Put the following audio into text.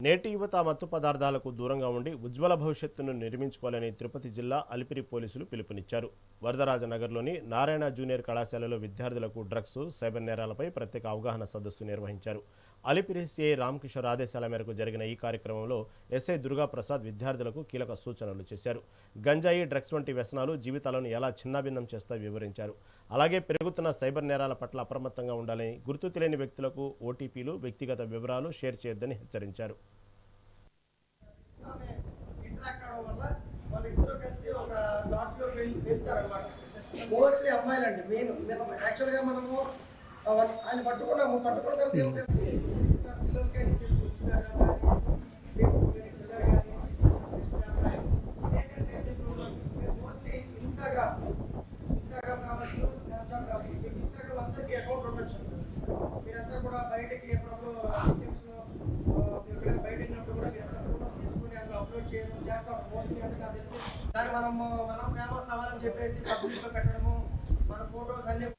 నేటి యువత మత్తు పదార్థాలకు దూరంగా ఉండి ఉజ్వల భవిష్యత్తును నిర్మించుకోవాలని తిరుపతి జిల్లా అలిపిరి పోలీసులు పిలుపునిచ్చారు. వరదరాజనగర్లోని నారాయణ జూనియర్ కళాశాలలో విద్యార్థులకు డ్రగ్స్, సైబర్ నేరాలపై ప్రత్యేక అవగాహన సదస్సు నిర్వహించారు. అలిపిరి సిఐ రామకిషోర్ ఆదేశాల మేరకు జరిగిన ఈ కార్యక్రమంలో ఎస్ఐ దుర్గాప్రసాద్ విద్యార్థులకు కీలక సూచనలు చేశారు. గంజాయి, డ్రగ్స్ వంటి వ్యసనాలు జీవితాలను ఎలా చిన్నాభిన్నం చేస్తాయో వివరించారు. అలాగే పెరుగుతున్న సైబర్ నేరాల పట్ల అప్రమత్తంగా ఉండాలని, గుర్తు తెలియని వ్యక్తులకు ఓటీపీలు, వ్యక్తిగత వివరాలు షేర్ చేయొద్దని హెచ్చరించారు. మోస్ట్లీ అమ్మాయిలండి మెయిన్. యాక్చువల్గా మనము ఆయన పట్టుకున్నాము, పట్టుకున్న తర్వాత ఇన్స్టాగ్రామ్ కావచ్చు, స్నాప్చాట్ కావచ్చు, ఇన్స్టాగ్రామ్ అందరికీ అకౌంట్ ఉండొచ్చు. మీరంతా కూడా బయటకి ఎప్పుడప్పుడు బయట వెళ్ళినప్పుడు కూడా మీరంతా ఫోటోస్ తీసుకుని అందులో అప్లోడ్ చేస్తాం మోస్ట్లీ అంటే నాకు తెలిసి. దాన్ని మనం ఫేమస్ అవ్వాలని చెప్పేసి పబ్లిక్లో పెట్టడము, మన ఫోటోస్ అన్ని